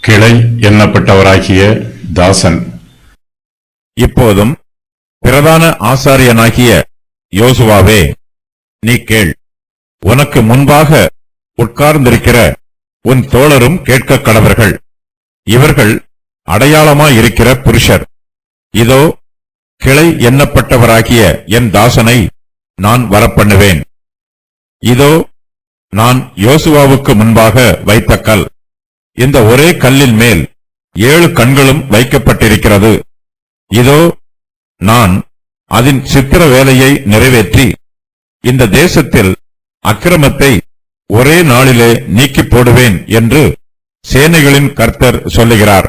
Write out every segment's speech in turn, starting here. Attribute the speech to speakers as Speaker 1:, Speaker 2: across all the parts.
Speaker 1: கிளை எண்ணப்பட்டவராகிய தாசன்.
Speaker 2: இப்போதும் பிரதான ஆசாரியனாகிய யோசுவாவே, நீ கேள். உனக்கு முன்பாக உட்கார்ந்திருக்கிற உன் தோழரும் கேட்க கடவர்கள். இவர்கள் அடையாளமாயிருக்கிற புருஷர். இதோ, கிளை எண்ணப்பட்டவராகிய என் தாசனை நான் வரப்பண்ணுவேன். இதோ, நான் யோசுவாவுக்கு முன்பாக வைத்த கல். இந்த ஒரே கல்லின் மேல் 7 கண்களும் வைக்கப்பட்டிருக்கிறது. இதோ, நான் அதன் சித்திர வேலையை நிறைவேற்றி இந்த தேசத்தில் அக்கிரமத்தை ஒரே நாளிலே நீக்கி போடுவேன் என்று சேனைகளின் கர்த்தர் சொல்லுகிறார்.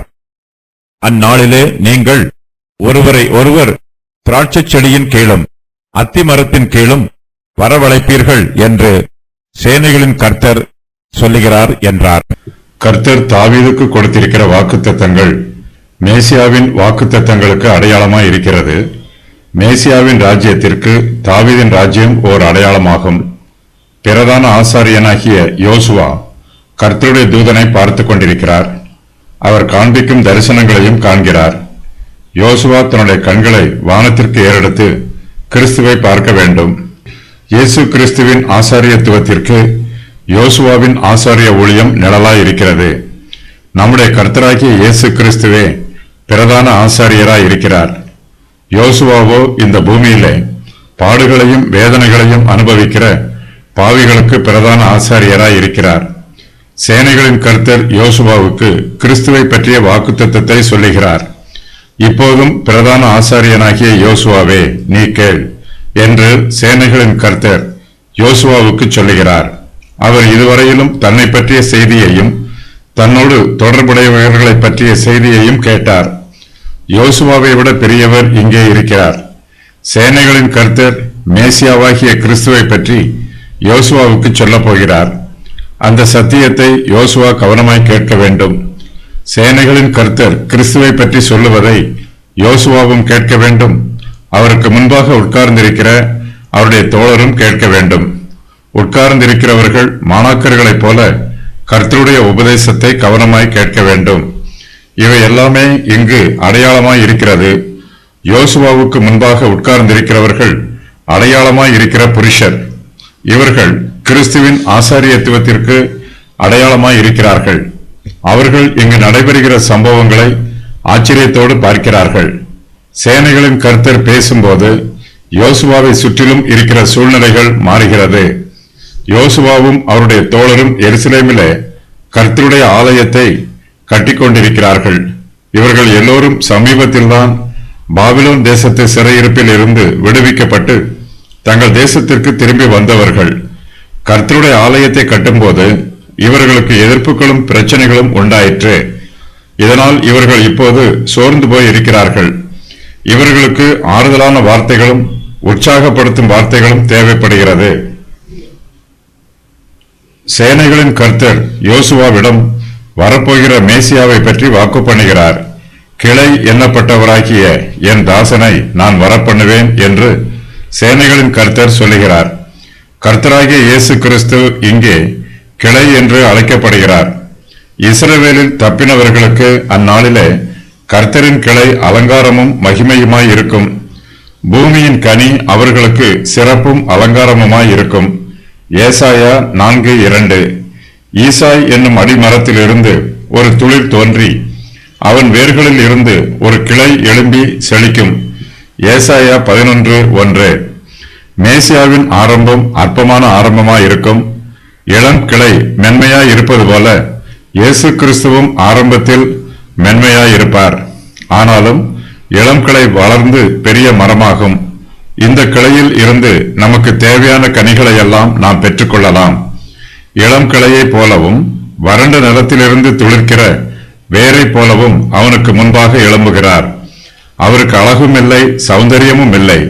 Speaker 2: அந்நாளிலே நீங்கள் ஒருவரை ஒருவர் திராட்சைச் செடியின் கீழும் அத்திமரத்தின் கீழும் வரவழைப்பீர்கள் என்று சேனைகளின் கர்த்தர் சொல்லுகிறார் என்றார்.
Speaker 1: கர்த்தர் தாவீதுக்கு கொடுத்திருக்கிற வாக்குத்தத்தங்கள் மேசியாவின் வாக்குத்தத்தங்களுக்கு அடையாளமாய் இருக்கிறது. மேசியாவின் ராஜ்யத்திற்கு தாவீதின் ராஜ்யம் ஓர் அடையாளமாகும். பிரதான ஆசாரியனாகிய யோசுவா கர்த்தருடைய தூதனை பார்த்து கொண்டிருக்கிறார். அவர் காண்பிக்கும் தரிசனங்களையும் காண்கிறார். யோசுவா தன்னுடைய கண்களை வானத்திற்கு ஏறெடுத்து கிறிஸ்துவை பார்க்க வேண்டும். இயேசு கிறிஸ்துவின் ஆசாரியத்துவத்திற்கு யோசுவாவின் ஆசாரிய ஊழியம் நிழலாய் இருக்கிறது. நம்முடைய கர்த்தராகிய இயேசு கிறிஸ்துவே பிரதான ஆசாரியராய் இருக்கிறார். யோசுவாவோ இந்த பூமியிலே பாடுகளையும் வேதனைகளையும் அனுபவிக்கிற பாவிகளுக்கு பிரதான ஆசாரியராய் இருக்கிறார். சேனைகளின் கர்த்தர் யோசுவாவுக்கு கிறிஸ்துவை பற்றிய வாக்குத்தத்தத்தை சொல்லுகிறார். இப்போதும் பிரதான ஆசாரியனாகிய யோசுவாவே, நீ கேள் என்று சேனைகளின் கர்த்தர் யோசுவாவுக்கு சொல்லுகிறார். அவர் இதுவரையிலும் தன்னை பற்றிய செய்தியையும் தன்னோடு தொடர்புடையவர்களை பற்றிய செய்தியையும் கேட்டார். யோசுவாவை விட பெரியவர் இங்கே இருக்கிறார். சேனைகளின் கர்த்தர் மேசியாவாகிய கிறிஸ்துவை பற்றி யோசுவாவுக்கு சொல்லப் போகிறார். அந்த சத்தியத்தை யோசுவா கவனமாய் கேட்க வேண்டும். சேனைகளின் கர்த்தர் கிறிஸ்துவை பற்றி சொல்லுவதை யோசுவாவும் கேட்க வேண்டும். அவருக்கு முன்பாக உட்கார்ந்திருக்கிற அவருடைய தோழரும் கேட்க வேண்டும். உட்கார்ந்திருக்கிறவர்கள் மாணாக்கர்களைப் போல கர்த்தருடைய உபதேசத்தை கவனமாய் கேட்க வேண்டும். இவை எல்லாமே இங்கு அடையாளமாய் இருக்கிறது. யோசுவாவுக்கு முன்பாக உட்கார்ந்திருக்கிறவர்கள் அடையாளமாய் இருக்கிற புருஷர். இவர்கள் கிறிஸ்துவின் ஆசாரியத்துவத்திற்கு அடையாளமாய் இருக்கிறார்கள். அவர்கள் இங்கு நடைபெறுகிற சம்பவங்களை ஆச்சரியத்தோடு பார்க்கிறார்கள். சேனைகளின் கர்த்தர் பேசும்போது யோசுவாவை சுற்றிலும் இருக்கிற சூழ்நிலைகள் மாறுகிறது. யோசுவாவும் அவருடைய தோழரும் எருசலேமிலே கர்த்தருடைய ஆலயத்தை கட்டிக்கொண்டிருக்கிறார்கள். இவர்கள் எல்லோரும் சமீபத்தில்தான் பாபிலோன் தேசத்து சிறையிருப்பில் இருந்து விடுவிக்கப்பட்டு தங்கள் தேசத்திற்கு திரும்பி வந்தவர்கள். கர்த்தருடைய ஆலயத்தை கட்டும்போது இவர்களுக்கு எதிர்ப்புகளும் பிரச்சனைகளும் உண்டாயிற்று. இதனால் இவர்கள் இப்போது சோர்ந்து போய் இருக்கிறார்கள். இவர்களுக்கு ஆறுதலான வார்த்தைகளும் உற்சாகப்படுத்தும் வார்த்தைகளும் தேவைப்படுகிறது. சேனைகளின் கர்த்தர் யோசுவாவிடம் வரப்போகிற மேசியாவை பற்றி வாக்கு பண்ணுகிறார். கிளை எண்ணப்பட்டவராகிய என் தாசனை நான் வரப்பண்ணுவேன் என்று சேனைகளின் கர்த்தர் சொல்லுகிறார். கர்த்தராகிய இயேசு கிறிஸ்து இங்கே கிளை என்று அழைக்கப்படுகிறார். இஸ்ரவேலில் தப்பினவர்களுக்கு அந்நாளிலே கர்த்தரின் கிளை அலங்காரமும் மகிமையுமாய் இருக்கும். பூமியின் கனி அவர்களுக்கு சிறப்பும் அலங்காரமுமாய் இருக்கும். ஏசாயா 4:2. ஈசாய் என்னும் அடிமரத்திலிருந்து ஒரு துளிர் தோன்றி அவன் வேர்களில் இருந்து ஒரு கிளை எழும்பி செழிக்கும். ஏசாயா 11:1. மேசியாவின் ஆரம்பம் அற்பமான ஆரம்பமாயிருக்கும். இளம் கிளை மென்மையாய் இருப்பது போல இயேசு கிறிஸ்துவும் ஆரம்பத்தில் மென்மையாயிருப்பார். ஆனாலும் இளம் கிளை வளர்ந்து பெரிய மரமாகும். இந்த கிளையில் இருந்து நமக்கு தேவையான கனிகளை எல்லாம் நாம் பெற்றுக்கொள்ளலாம். இளம் கிளையை போலவும் வறண்ட நிலத்திலிருந்து துளிர்க்கிற வேரை போலவும் அவனுக்கு முன்பாக எழும்புகிறார். அவருக்கு அழகும் இல்லை, சௌந்தரியமும் இல்லை.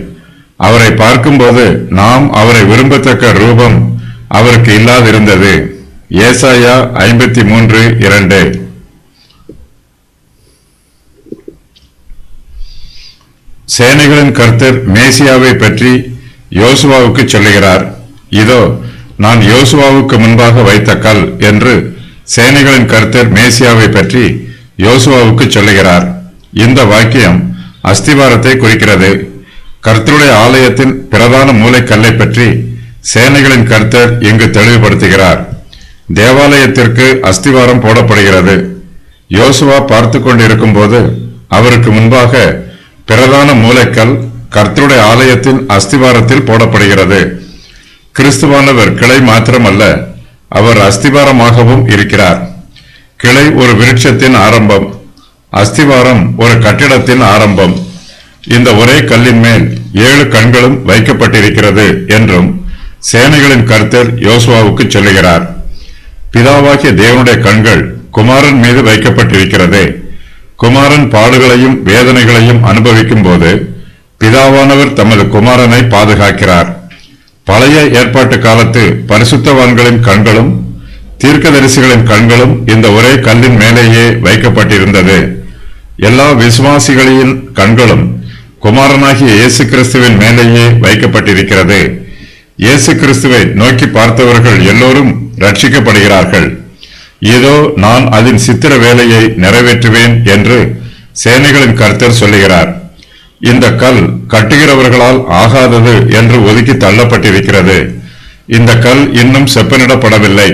Speaker 1: அவரை பார்க்கும்போது நாம் அவரை விரும்பத்தக்க ரூபம் அவருக்கு இல்லாதிருந்தது. ஏசாயா 53:2. சேனைகளின் கர்த்தர் மேசியாவை பற்றி யோசுவாவுக்கு சொல்லுகிறார். இதோ, நான் யோசுவாவுக்கு முன்பாக வைத்த கல் என்று சேனைகளின் கர்த்தர் மேசியாவை பற்றி யோசுவாவுக்கு சொல்லுகிறார். இந்த வாக்கியம் அஸ்திவாரத்தை குறிக்கிறது. கர்த்தருடைய ஆலயத்தின் பிரதான மூலைக்கல்லை பற்றி சேனைகளின் கர்த்தர் இங்கு தெளிவுபடுத்துகிறார். தேவாலயத்திற்கு அஸ்திவாரம் போடப்படுகிறது. யோசுவா பார்த்து கொண்டிருக்கும் போது அவருக்கு முன்பாக பிரதான மூலைக்கல் கர்த்தருடைய ஆலயத்தின் அஸ்திவாரத்தில் போடப்படுகிறது. கிறிஸ்துவானவர் கிளை மாத்திரமல்ல, அவர் அஸ்திவாரமாகவும் இருக்கிறார். கிளை ஒரு விருட்சத்தின் ஆரம்பம், அஸ்திவாரம் ஒரு கட்டிடத்தின் ஆரம்பம். இந்த ஒரே கல்லின் மேல் 7 கண்களும் வைக்கப்பட்டிருக்கிறது என்றும் சேனைகளின் கர்த்தர் யோசுவாவுக்கு சொல்லுகிறார். பிதாவாகிய தேவனுடைய கண்கள் குமாரன் மீது வைக்கப்பட்டிருக்கிறது. குமாரன் பாடுகளையும் வேதனைகளையும் அனுபவிக்கும் போது பிதாவானவர் தமது குமாரனை பாதுகாக்கிறார். பழைய ஏற்பாட்டு காலத்து பரிசுத்தவான்களின் கண்களும் தீர்க்கதரிசிகளின் கண்களும் இந்த ஒரே கல்லின் மேலேயே வைக்கப்பட்டிருந்தது. எல்லா விசுவாசிகளின் கண்களும் குமாரனாகிய இயேசு கிறிஸ்துவின் மேலேயே வைக்கப்பட்டிருக்கிறது. இயேசு கிறிஸ்துவை நோக்கி பார்த்தவர்கள் எல்லோரும் ரட்சிக்கப்படுகிறார்கள். இதோ நான் அதன் சித்திர வேலையை நிறைவேற்றுவேன் என்று சேனைகளின் கர்த்தர் சொல்லுகிறார். இந்த கல் கட்டுகிறவர்களால் ஆகாதது என்று ஒதுக்கி தள்ளப்பட்டிருக்கிறது. இந்த கல் இன்னும் செப்பனிடப்படவில்லை.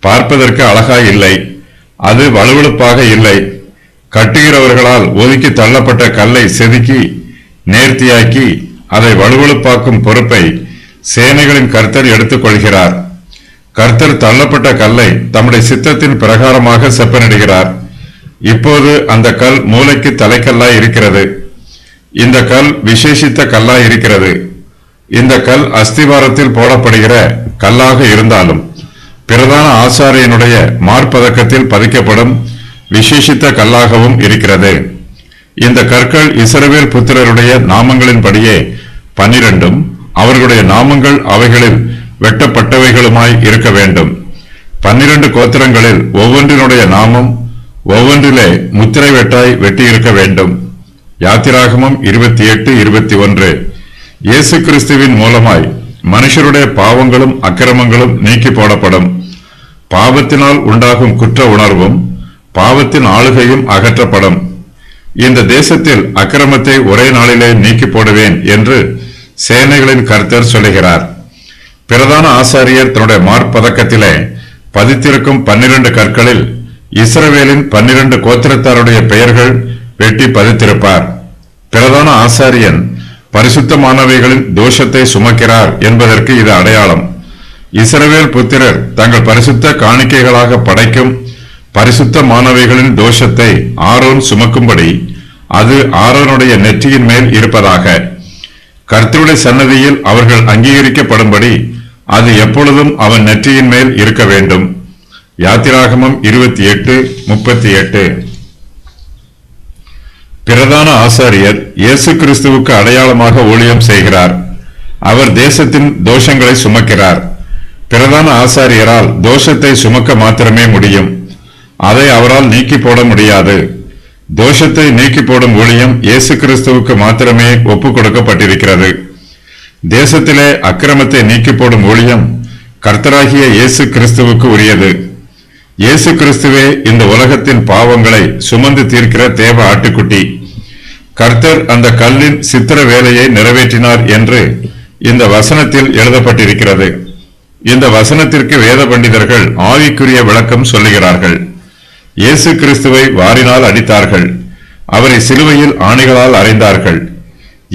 Speaker 1: பார்ப்பதற்கு அழகாய் இல்லை. அது வலுவழுப்பாக இல்லை. கட்டுகிறவர்களால் ஒதுக்கி தள்ளப்பட்ட கல்லை செதுக்கி நேர்த்தியாக்கி அதை வலுவழுப்பாக்கும் பொறுப்பை சேனைகளின் கர்த்தர் எடுத்துக் கொள்கிறார். கர்த்தர் தள்ளப்பட்ட கல்லை தம்முடைய சித்தத்தின் பிரகாரமாக செப்பனிடுகிறார். இப்போது அந்த கல் மூளைக்கு தலைக்கல்லாய் இருக்கிறது. இந்த கல் விசேஷித்த கல்லாய் இருக்கிறது. இந்த கல் அஸ்திவாரத்தில் போடப்படுகிற கல்லாக இருந்தாலும் பிரதான ஆசாரியனுடைய மார்பதக்கத்தில் பதிக்கப்படும் விசேஷித்த கல்லாகவும் இருக்கிறது. இந்த கற்கள் இஸ்ரவேல் புத்திரருடைய நாமங்களின்படியே 12 அவர்களுடைய நாமங்கள் அவைகளில் வெட்டப்பட்டவைகளுமாய் இருக்க வேண்டும். 12 கோத்திரங்களில் ஒவ்வொன்றினுடைய நாமம் ஒவ்வொன்றிலே முத்திரை வெட்டாய் வெட்டியிருக்க வேண்டும். யாத்திராகமம் 28:21. இயேசு கிறிஸ்துவின் மூலமாய் மனுஷருடைய பாவங்களும் அக்கிரமங்களும் நீக்கி போடப்படும். பாவத்தினால் உண்டாகும் குற்ற உணர்வும் பாவத்தின் ஆளுகையும் அகற்றப்படும். இந்த தேசத்தில் அக்கிரமத்தை ஒரே நாளிலே நீக்கி போடுவேன் என்று சேனைகளின் கர்த்தர் சொல்லுகிறார். பிரதான ஆசாரியர் தன்னுடைய மார்பதக்கத்திலே பதித்திருக்கும் 12 கற்களில் இஸ்ரவேலின் 12 கோத்திரத்தாருடைய பெயர்கள் வெட்டி பதித்திருப்பார். பிரதான ஆசாரியன் பரிசுத்தமானவைகளின் தோஷத்தை சுமக்கிறார் என்பதற்கு இது அடையாளம். இஸ்ரவேல் புத்திரர் தங்கள் பரிசுத்த காணிக்கைகளாக படைக்கும் பரிசுத்தமானவைகளின் தோஷத்தை ஆரோன் சுமக்கும்படி அது ஆரோனுடைய நெற்றியின் மேல் இருப்பதாக. கர்த்தருடைய சன்னதியில் அவர்கள் அங்கீகரிக்கப்படும்படி அது எப்பொழுதும் அவன் நெற்றியின் மேல் இருக்க வேண்டும். யாத்திராகமம் 28:38. பிரதான ஆசாரியர் இயேசு கிறிஸ்துவுக்கு அடையாளமாக ஊழியம் செய்கிறார். அவர் தேசத்தின் தோஷங்களை சுமக்கிறார். பிரதான ஆசாரியரால் தோஷத்தை சுமக்க மாத்திரமே முடியும். அதை அவரால் நீக்கி போட முடியாது. தோஷத்தை நீக்கி போடும் ஊழியம் இயேசு கிறிஸ்துவுக்கு மாத்திரமே ஒப்புக் கொடுக்கப்பட்டிருக்கிறது. தேசத்திலே அக்கிரமத்தை நீக்கி போடும் ஊழியம் கர்த்தராகிய இயேசு கிறிஸ்துவுக்கு உரியது. இயேசு கிறிஸ்துவே இந்த உலகத்தின் பாவங்களை சுமந்து தீர்க்கிற தேவ ஆட்டுக்குட்டி. கர்த்தர் அந்த கல்லின் சித்திர வேலையை நிறைவேற்றினார் என்று இந்த வசனத்தில் எழுதப்பட்டிருக்கிறது. இந்த வசனத்திற்கு வேத பண்டிதர்கள் ஆவிக்குரிய விளக்கம் சொல்லுகிறார்கள். இயேசு கிறிஸ்துவை வாரினால் அடித்தார்கள். அவரை சிலுவையில் ஆணிகளால் அறைந்தார்கள்.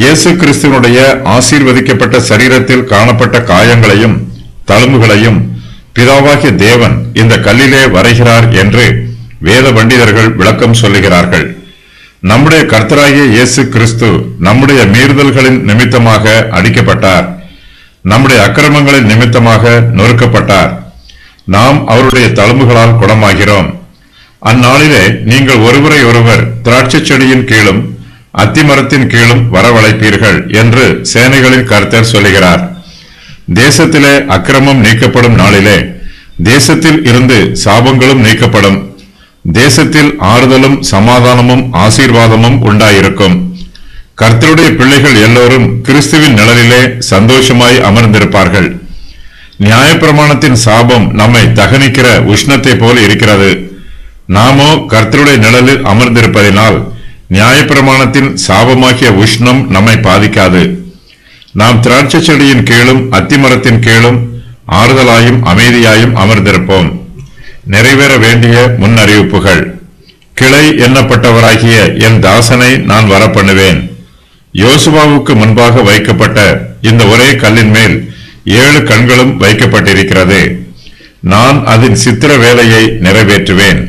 Speaker 1: இயேசு கிறிஸ்துவனுடைய ஆசீர்வதிக்கப்பட்ட சரீரத்தில் காணப்பட்ட காயங்களையும் தழும்புகளையும் பிதாவாகிய தேவன் இந்த கல்லிலே வரைகிறார் என்று வேத பண்டிதர்கள் விளக்கம் சொல்லுகிறார்கள். நம்முடைய கர்த்தராகிய இயேசு கிறிஸ்து நம்முடைய மீறுதல்களின் நிமித்தமாக அடிக்கப்பட்டார். நம்முடைய அக்கிரமங்களின் நிமித்தமாக நொறுக்கப்பட்டார். நாம் அவருடைய தழும்புகளால் குணமாகிறோம். அந்நாளிலே நீங்கள் ஒருவரை ஒருவர் திராட்சை செடியின் கீழும் அத்திமரத்தின் கீழும் வரவழைப்பீர்கள் என்று சேனைகளின் கர்த்தர் சொல்லுகிறார். தேசத்திலே அக்கிரமம் நீக்கப்படும் நாளிலே தேசத்தில் இருந்து சாபங்களும் நீக்கப்படும். தேசத்தில் ஆறுதலும் சமாதானமும் ஆசீர்வாதமும் உண்டாயிருக்கும். கர்த்தருடைய பிள்ளைகள் எல்லோரும் கிறிஸ்துவின் நிழலிலே சந்தோஷமாய் அமர்ந்திருப்பார்கள். நியாயப்பிரமாணத்தின் சாபம் நம்மை தகனிக்கிற உஷ்ணத்தை போல இருக்கிறது. நாமோ கர்த்தருடைய நிழலில் அமர்ந்திருப்பதினால் நியாயப்பிரமாணத்தின் சாபமாகிய உஷ்ணம் நம்மை பாதிக்காது. நாம் திராட்சை செடியின் கீழும் அத்திமரத்தின் கீழும் ஆறுதலாயும் அமைதியாயும் அமர்ந்திருப்போம். நிறைவேற வேண்டிய முன்னறிவிப்புகள். கிளை எண்ணப்பட்டவராகிய என் தாசனை நான் வரப்பண்ணுவேன். யோசுவாவுக்கு முன்பாக வைக்கப்பட்ட இந்த ஒரே கல்லின் மேல் 7 கண்களும் வைக்கப்பட்டிருக்கிறது. நான் அதன் சித்திர வேலையை நிறைவேற்றுவேன்.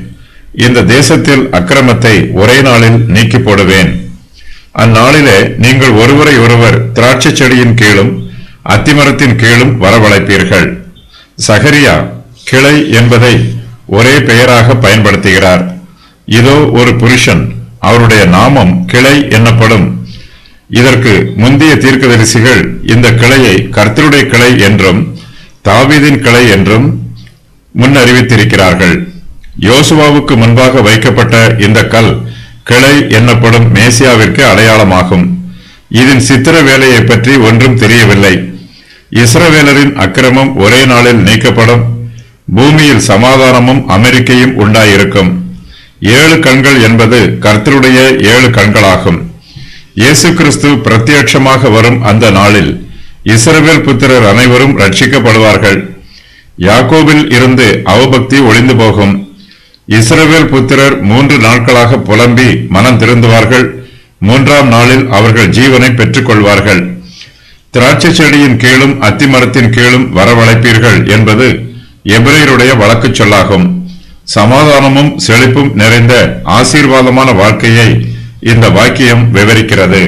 Speaker 1: இந்த தேசத்தில் அக்கிரமத்தை ஒரே நாளில் நீக்கி போடுவேன். அந்நாளிலே நீங்கள் ஒருவரை ஒருவர் திராட்சை செடியின் கீழும் அத்திமரத்தின் கீழும் வரவழைப்பீர்கள். சகரியா கிளை என்பதை ஒரே பெயராக பயன்படுத்துகிறார். இதோ ஒரு புருஷன், அவருடைய நாமம் கிளை என்னப்படும். இதற்கு முந்தைய தீர்க்கதரிசிகள் இந்த கிளையை கர்த்தருடைய கிளை என்றும் தாவீதின் கிளை என்றும் முன்னறிவித்திருக்கிறார்கள். யோசுவாவுக்கு முன்பாக வைக்கப்பட்ட இந்த கல் கிளை என்னப்படும் மேசியாவிற்கு அடையாளமாகும். இதன் சித்திர வேலையை பற்றி ஒன்றும் தெரியவில்லை. இஸ்ரவேலரின் அக்கிரமம் ஒரே நாளில் நீக்கப்படும். பூமியில் சமாதானமும் அமெரிக்கையும் உண்டாயிருக்கும். 7 கண்கள் என்பது கர்த்தருடைய 7 கண்களாகும். இயேசு கிறிஸ்து பிரத்யட்சமாக வரும் அந்த நாளில் இஸ்ரவேல் புத்திரர் அனைவரும் ரட்சிக்கப்படுவார்கள். யாக்கோபில் இருந்து அவபக்தி ஒளிந்து போகும். இஸ்ரவேல் புத்திரர் 3 நாட்களாக புலம்பி மனம் திருந்துவார்கள். 3ஆம் நாளில் அவர்கள் ஜீவனை பெற்றுக் கொள்வார்கள். திராட்சை செடியின் கீழும் அத்திமரத்தின் கீழும் வரவழைப்பீர்கள் என்பது எபிரேயருடைய வழக்கு சொல்லாகும். சமாதானமும் செழிப்பும் நிறைந்த ஆசீர்வாதமான வாழ்க்கையை இந்த வாக்கியம் விவரிக்கிறது.